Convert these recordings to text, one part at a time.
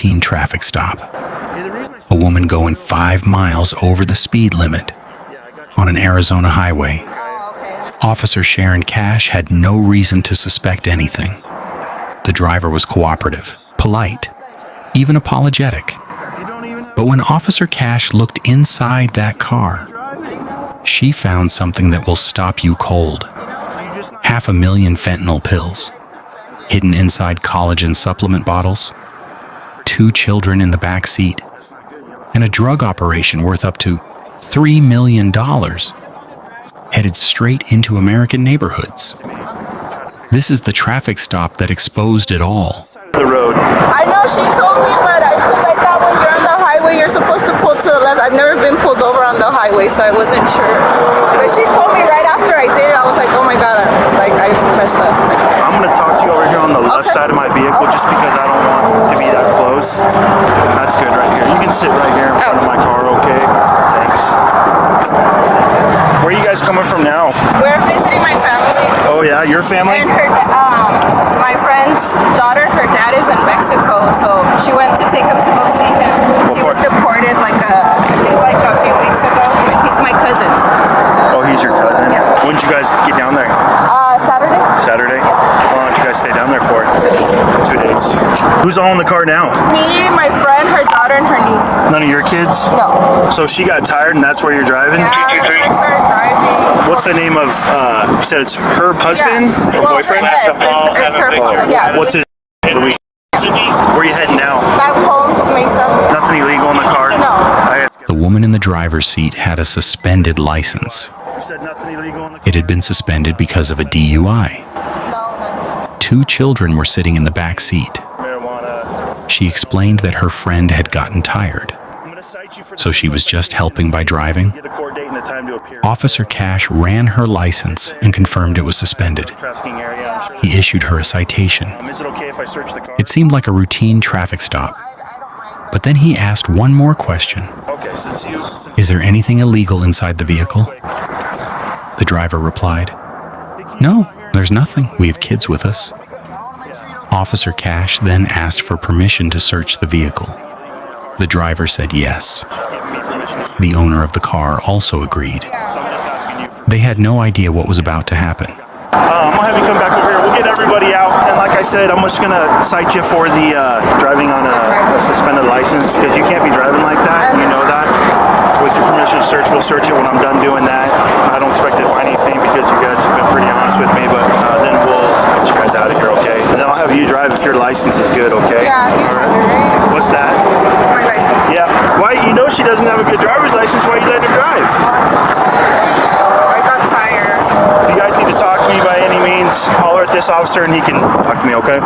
routine traffic stop. A woman going 5 miles over the speed limit on an Arizona highway. Officer Sharon Cash had no reason to suspect anything. The driver was cooperative, polite, even apologetic. But when Officer Cash looked inside that car, she found something that will stop you cold. 500,000 fentanyl pills, hidden inside collagen supplement bottles, 2 children in the back seat, and a drug operation worth up to $3 million headed straight into American neighborhoods. This is the traffic stop that exposed it all. The road. I know she told me, but because I thought when you're on the highway, you're supposed to pull to the left. I've never been pulled over on the highway, so I wasn't sure. But she told me right after I did it, I was like, oh my God, like I messed up. I'm going to talk to you over here on the left side of my vehicle just because I don't want to be that close. That's good right here. You can sit right here in front of my car, okay? Thanks. Where are you guys coming from now? We're visiting my family. Oh yeah, your family? And her, my friend's daughter, her dad is in Mexico, so she went to take him to go see him. He was deported I think a few weeks ago. He's my cousin. Oh, he's your cousin? Yeah. When did you guys get down there? Saturday. Saturday? Yeah. How long did you guys stay down there for? 2 days. 2 days. Who's all in the car now? Me, my friend, her daughter, and her niece. None of your kids? No. So she got tired and that's where you're driving? Yeah, I started driving. What's the name of, you said it's her husband or boyfriend? Yes, it's her father. Yeah. What's his name? Where are you heading now? Back home to Mesa. Nothing illegal in the car? No. The woman in the driver's seat had a suspended license. You said nothing illegal in the car? It had been suspended because of a DUI. No. 2 children were sitting in the back seat. Marijuana. She explained that her friend had gotten tired, so she was just helping by driving. Officer Cash ran her license and confirmed it was suspended. He issued her a citation. It seemed like a routine traffic stop. But then he asked one more question. Is there anything illegal inside the vehicle? The driver replied, No, there's nothing. We have kids with us. Officer Cash then asked for permission to search the vehicle. The driver said yes. The owner of the car also agreed. They had no idea what was about to happen. I'm gonna have you come back over here. We'll get everybody out. And like I said, I'm just gonna cite you for the driving on a suspended license because you can't be driving like that. You know that. With your permission to search, we'll search it when I'm done doing that. I don't expect to find anything because you guys have been pretty honest with me, but then we'll get you guys out of here, okay? And then I'll have you drive if your license is good, okay? Yeah, all right. What's that? my license. Yeah. Why? You know she doesn't have a good driver's license. Why are you letting her drive? I got tired. If you guys need to talk to me by any means, holler at this officer and he can talk to me, okay?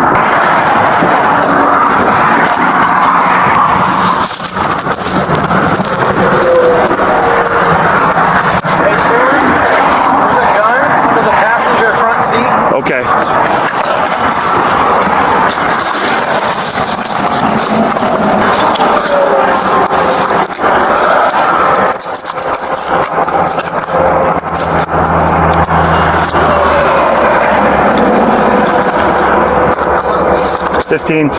Hey, Sharon, there's a gun under the passenger front seat. Okay. $15.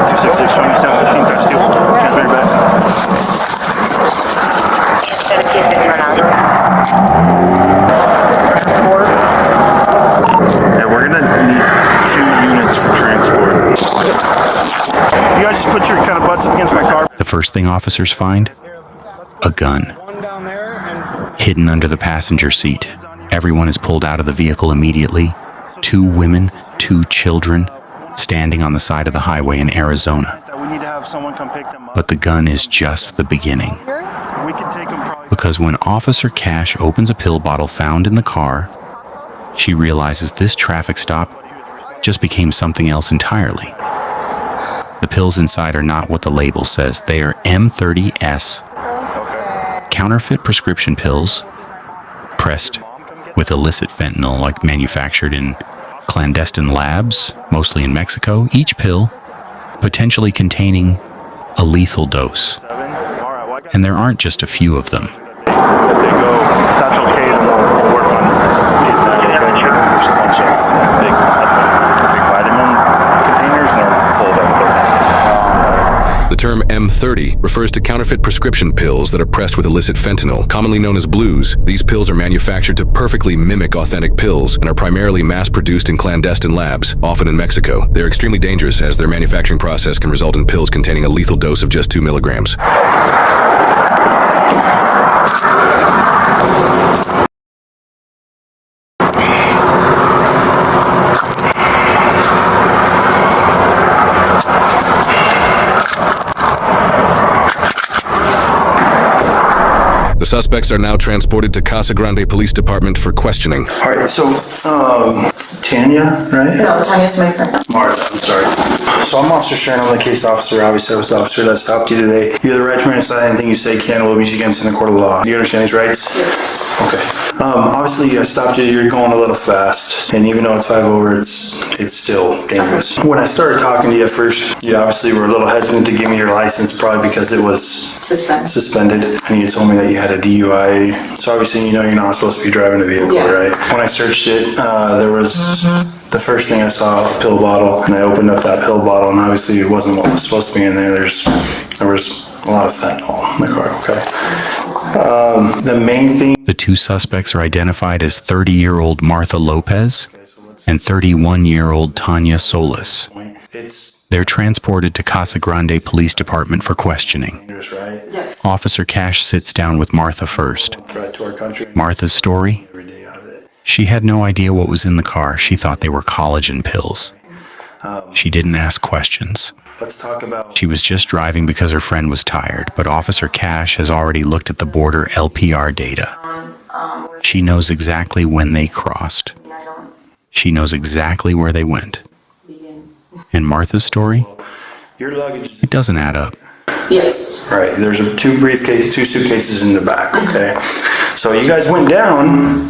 266, show me 10, 15 times 2. Transmit your back. Yeah, we're gonna need 2 units for transport. You guys just put your kind of butts up against my car. The first thing officers find? A gun. Hidden under the passenger seat. Everyone is pulled out of the vehicle immediately. 2 women, 2 children, standing on the side of the highway in Arizona. We need to have someone come pick them up. But the gun is just the beginning. We can take them probably. Because when Officer Cash opens a pill bottle found in the car, she realizes this traffic stop just became something else entirely. The pills inside are not what the label says. They are M30S. Counterfeit prescription pills, pressed with illicit fentanyl, like manufactured in clandestine labs, mostly in Mexico, each pill potentially containing a lethal dose. And there aren't just a few of them. If that's okay, then we'll work on getting that. term M30 refers to counterfeit prescription pills that are pressed with illicit fentanyl, commonly known as blues. These pills are manufactured to perfectly mimic authentic pills and are primarily mass-produced in clandestine labs, often in Mexico. They are extremely dangerous as their manufacturing process can result in pills containing a lethal dose of just 2 milligrams. The suspects are now transported to Casa Grande Police Department for questioning. All right, so Tanya, right? No, Tanya's my friend. Martha, I'm sorry. So I'm Officer Sharon, I'm the case officer. Obviously, I was the officer that stopped you today. You have the right to remain inside. Anything you say can will be used against you in the court of law. Do you understand these rights? Yes. Okay. Obviously, I stopped you. You're going a little fast, and even though it's 5 over, it's still dangerous. When I started talking to you at first, you obviously were a little hesitant to give me your license, probably because it was suspended, and you told me that you had a DUI. So obviously, you know you're not supposed to be driving a vehicle, right? When I searched it, there was the first thing I saw, a pill bottle, and I opened up that pill bottle, and obviously it wasn't what was supposed to be in there. There was a lot of fentanyl in the car, okay? The main thing... The two suspects are identified as 30-year-old Martha Lopez and 31-year-old Tanya Solis. They're transported to Casa Grande Police Department for questioning. Officer Cash sits down with Martha first. Martha's story? She had no idea what was in the car. She thought they were collagen pills. She didn't ask questions. She was just driving because her friend was tired, but Officer Cash has already looked at the border LPR data. She knows exactly when they crossed. She knows exactly where they went. And Martha's story? It doesn't add up. Yes. Right, there's two suitcases in the back, okay? So you guys went down,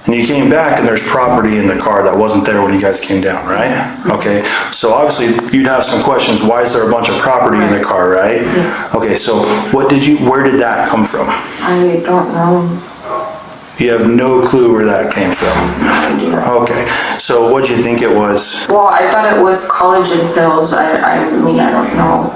and you came back, and there's property in the car that wasn't there when you guys came down, right? Okay, so obviously, you'd have some questions, why is there a bunch of property in the car, right? Yeah. Okay, so where did that come from? I don't know. You have no clue where that came from? Okay, so what'd you think it was? Well, I thought it was collagen pills. I mean, I don't know.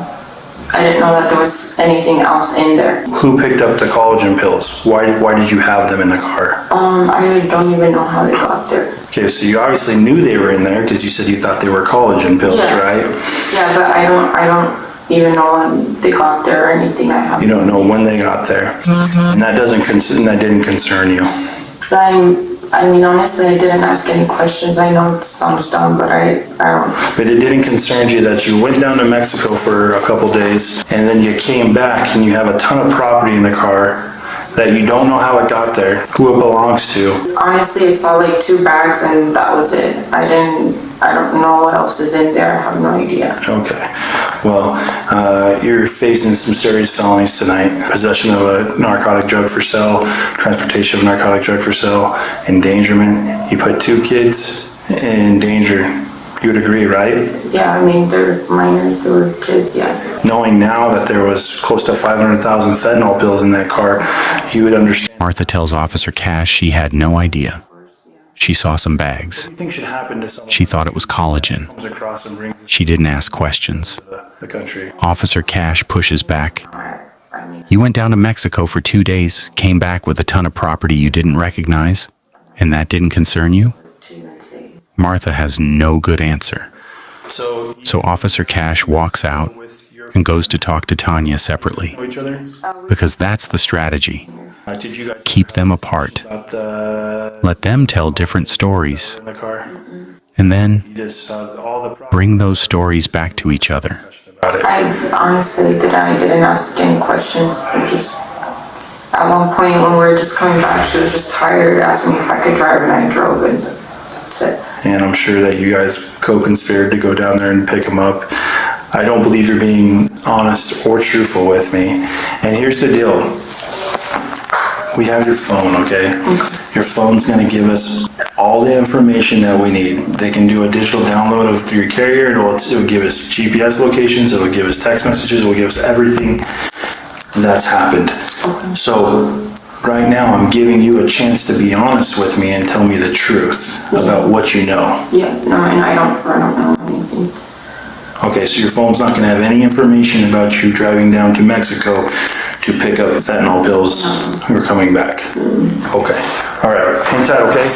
I didn't know that there was anything else in there. Who picked up the collagen pills? Why did you have them in the car? I don't even know how they got there. Okay, so you obviously knew they were in there because you said you thought they were collagen pills, right? Yeah, but I don't even know when they got there or anything. You don't know when they got there, and that didn't concern you. But I mean, honestly, I didn't ask any questions. I know it sounds dumb, but I don't. But it didn't concern you that you went down to Mexico for a couple days, and then you came back and you have a ton of property in the car that you don't know how it got there, who it belongs to. Honestly, I saw like 2 bags and that was it. I don't know what else is in there. I have no idea. Okay. Well, you're facing some serious felonies tonight. Possession of a narcotic drug for sale, transportation of a narcotic drug for sale, endangerment. You put 2 kids in danger. You would agree, right? Yeah, I mean, they're minors, they were kids, yeah. Knowing now that there was close to 500,000 fentanyl pills in that car, you would understand. Martha tells Officer Cash she had no idea. She saw some bags. What do you think should happen to someone She thought it was collagen. who comes across and brings this She didn't ask questions. to the country? Officer Cash pushes back. I mean, You went down to Mexico for 2 days, came back with a ton of property you didn't recognize, and that didn't concern you? to even say. Martha has no good answer. So Officer Cash walks out and goes to talk to Tanya separately, Know each other? because that's the strategy. Did you guys Keep them apart. about the Let them tell different stories, in the car? and then You just all the bring those stories back to each other. about it. I honestly didn't ask any questions. I just, at one point when we were just coming back, she was just tired, asked me if I could drive, and I drove, and that's it. And I'm sure that you guys co-conspired to go down there and pick him up. I don't believe you're being honest or truthful with me. And here's the deal. We have your phone, okay? Your phone's gonna give us all the information that we need. They can do a digital download of through your carrier, and it will give us GPS locations, it will give us text messages, it will give us everything that's happened. So right now, I'm giving you a chance to be honest with me and tell me the truth about what you know. Yeah, no, and I don't know anything. Okay, so your phone's not gonna have any information about you driving down to Mexico to pick up fentanyl pills or coming back? Okay, all right, inside, okay?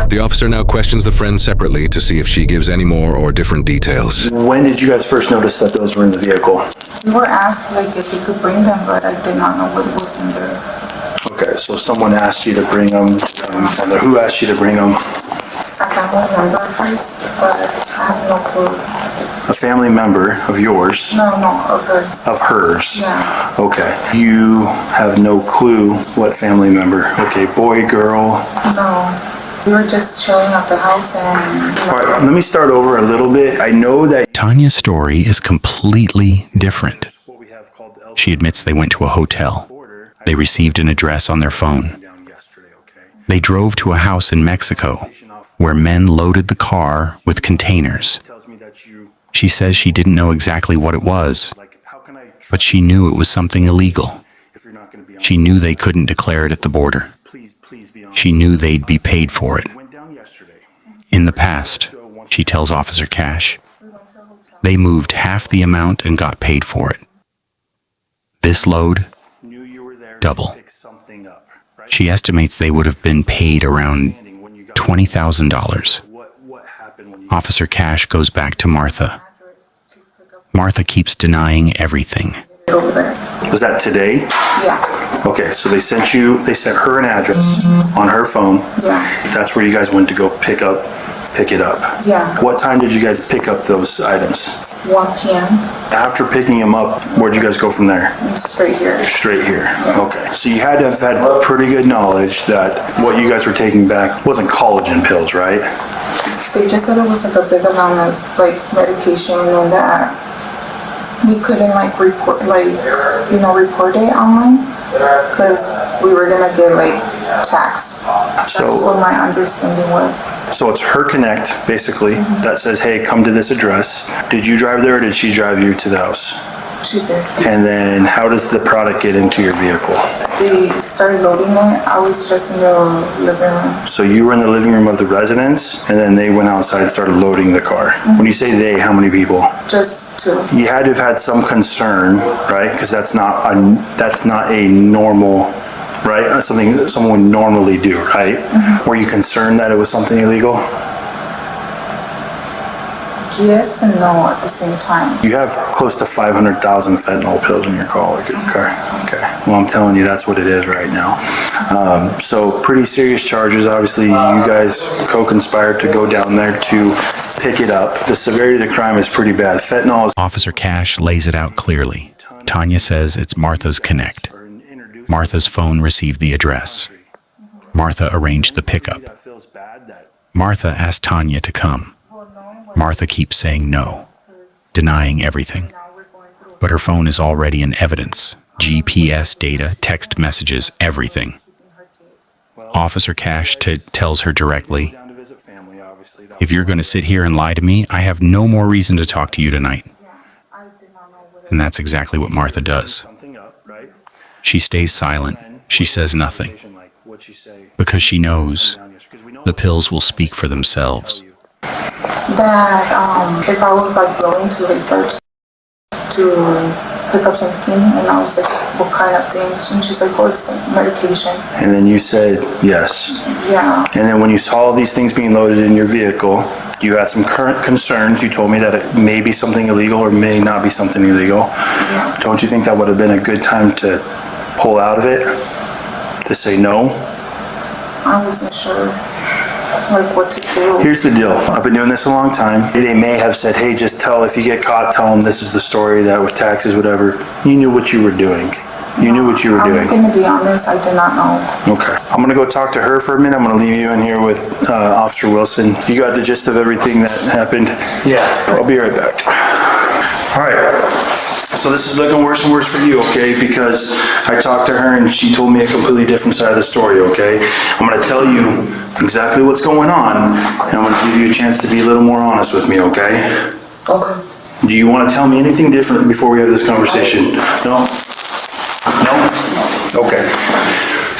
The officer now questions the friend separately to see if she gives any more or different details. When did you guys first notice that those were in the vehicle? We were asked like if we could bring them, but I did not know what was in there. Okay, so someone asked you to bring them, and who asked you to bring them? I can't remember first, but I have no clue. A family member of yours? No, of hers. Of hers? Yeah. Okay. You have no clue what family member? Okay, boy, girl? No. We were just chilling at the house and... All right, let me start over a little bit. I know that Tanya's story is completely different. She admits they went to a hotel. They received an address on their phone. They drove to a house in Mexico where men loaded the car with containers. She says she didn't know exactly what it was, but she knew it was something illegal. She knew they couldn't declare it at the border. She knew they'd be paid for it. In the past, she tells Officer Cash, they moved half the amount and got paid for it. This load, double. She estimates they would have been paid around $20,000. Officer Cash goes back to Martha. Martha keeps denying everything. over there. Was that today? Yeah. Okay, so they sent her an address on her phone. Yeah. That's where you guys went to go pick it up. Yeah. What time did you guys pick up those items? 1 p.m. After picking them up, where'd you guys go from there? Straight here. Straight here. Okay. So you had to have had pretty good knowledge that what you guys were taking back wasn't collagen pills, right? They just said it was like a big amount of like medication and that we couldn't like report it online because we were gonna get like taxed. That's what my understanding was. So it's her connect basically that says, hey, come to this address. Did you drive there or did she drive you to the house? She did. And then how does the product get into your vehicle? They started loading it. I was just in the living room. So you were in the living room of the residence and then they went outside and started loading the car. When you say they, how many people? Just two. You had to have had some concern, right? Because that's not a normal, right? That's something someone would normally do, right? Were you concerned that it was something illegal? Yes and no at the same time. You have close to 500,000 fentanyl pills in your car. Okay. Well, I'm telling you, that's what it is right now. So pretty serious charges. Obviously, you guys co-conspired to go down there to pick it up. The severity of the crime is pretty bad. Fentanyl is... Officer Cash lays it out clearly. Tanya says it's Martha's connect. Martha's phone received the address. Martha arranged the pickup. Martha asked Tanya to come. Martha keeps saying no, denying everything. But her phone is already in evidence. GPS data, text messages, everything. Officer Cash tells her directly, if you're going to sit here and lie to me, I have no more reason to talk to you tonight. And that's exactly what Martha does. She stays silent. She says nothing. Because she knows the pills will speak for themselves. That if I was like going to like church to pick up something, and I was like, what kind of things? And she's like, oh, it's like medication. And then you said yes. Yeah. And then when you saw these things being loaded in your vehicle, you had some current concerns. You told me that it may be something illegal or may not be something illegal. Yeah. Don't you think that would have been a good time to pull out of it? To say no? I wasn't sure like what to do. Here's the deal. I've been doing this a long time. They may have said, hey, just if you get caught, tell them this is the story, that with taxes, whatever. You knew what you were doing. You knew what you were doing. I'm going to be honest, I did not know. Okay. I'm going to go talk to her for a minute. I'm going to leave you in here with Officer Wilson. You got the gist of everything that happened? Yeah. I'll be right back. All right. So this is looking worse and worse for you, okay? Because I talked to her and she told me a completely different side of the story, okay? I'm going to tell you exactly what's going on, and I'm going to give you a chance to be a little more honest with me, okay? Okay. Do you want to tell me anything different before we have this conversation? No? No? Okay.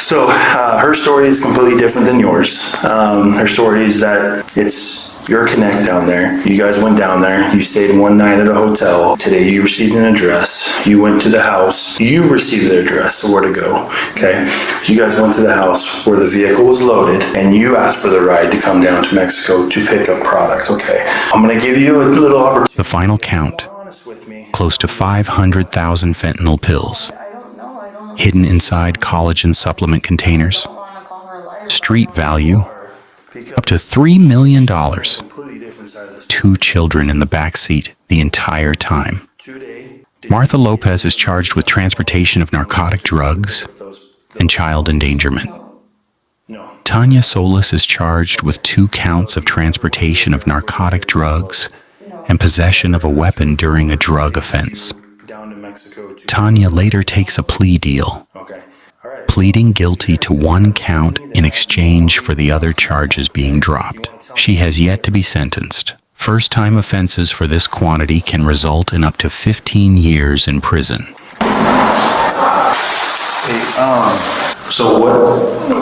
So her story is completely different than yours. Her story is that it's your connect down there. You guys went down there. You stayed one night at a hotel. Today you received an address. You went to the house. You received the address of where to go. Okay. You guys went to the house where the vehicle was loaded, and you asked for the ride to come down to Mexico to pick up product. Okay. I'm gonna give you a little opportunity. The final count: close to 500,000 fentanyl pills, hidden inside collagen supplement containers. Street value: up to $3 million. 2 children in the back seat the entire time. Martha Lopez is charged with transportation of narcotic drugs and child endangerment. Tanya Solis is charged with 2 counts of transportation of narcotic drugs and possession of a weapon during a drug offense. Tanya later takes a plea deal, pleading guilty to 1 count in exchange for the other charges being dropped. She has yet to be sentenced. First-time offenses for this quantity can result in up to 15 years in prison. So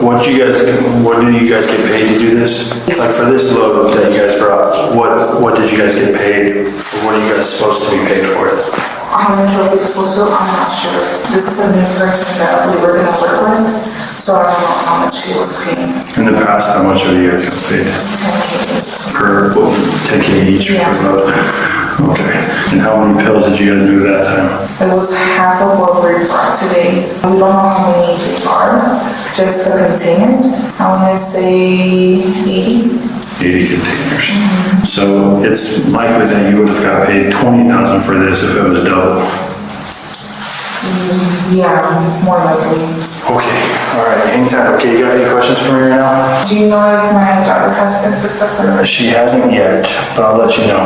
what do you guys get paid to do this? Like for this load that you guys brought, what did you guys get paid? Or what are you guys supposed to be paid for it? How much are we supposed to? I'm not sure. This is a new person that we were gonna work with, so I don't know how much he was paying. In the past, how much have you guys got paid? 10K each per load? Okay. And how many pills did you guys do that time? It was half of what we brought today. We don't know how many they are, just the containers. I wanna say 80. 80 containers. So it's likely that you would have got paid $20,000 for this if it was double. Yeah, more likely. Okay, all right, anytime. Okay, you got any questions for me right now? Do you know if my daughter has been picked up for her? She hasn't yet, but I'll let you know.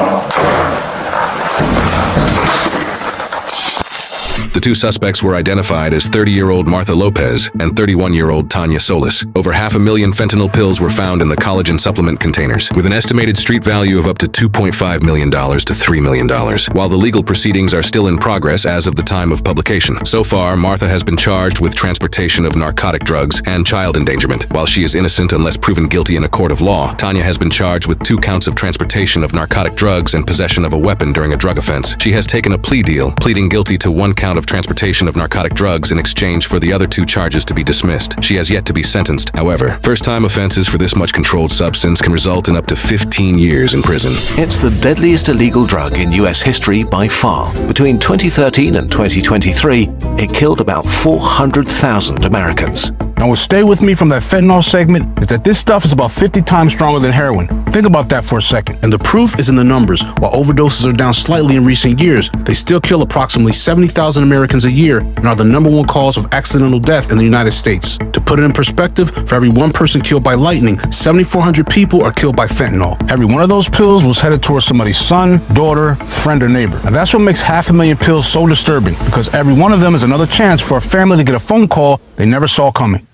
The 2 suspects were identified as 30-year-old Martha Lopez and 31-year-old Tanya Solis. Over 500,000 fentanyl pills were found in the collagen supplement containers, with an estimated street value of up to $2.5 million to $3 million, while the legal proceedings are still in progress as of the time of publication. So far, Martha has been charged with transportation of narcotic drugs and child endangerment. While she is innocent unless proven guilty in a court of law, Tanya has been charged with 2 counts of transportation of narcotic drugs and possession of a weapon during a drug offense. She has taken a plea deal, pleading guilty to 1 count of transportation of narcotic drugs in exchange for the other 2 charges to be dismissed. She has yet to be sentenced. However, first-time offenses for this much controlled substance can result in up to 15 years in prison. It's the deadliest illegal drug in US history by far. Between 2013 and 2023, it killed about 400,000 Americans. Now what stay with me from that fentanyl segment is that this stuff is about 50 times stronger than heroin. Think about that for a second. And the proof is in the numbers. While overdoses are down slightly in recent years, they still kill approximately 70,000 Americans a year and are the #1 cause of accidental death in the United States. To put it in perspective, for every 1 person killed by lightning, 7,400 people are killed by fentanyl. Every one of those pills was headed towards somebody's son, daughter, friend, or neighbor. And that's what makes 500,000 pills so disturbing, because every one of them is another chance for a family to get a phone call they never saw coming.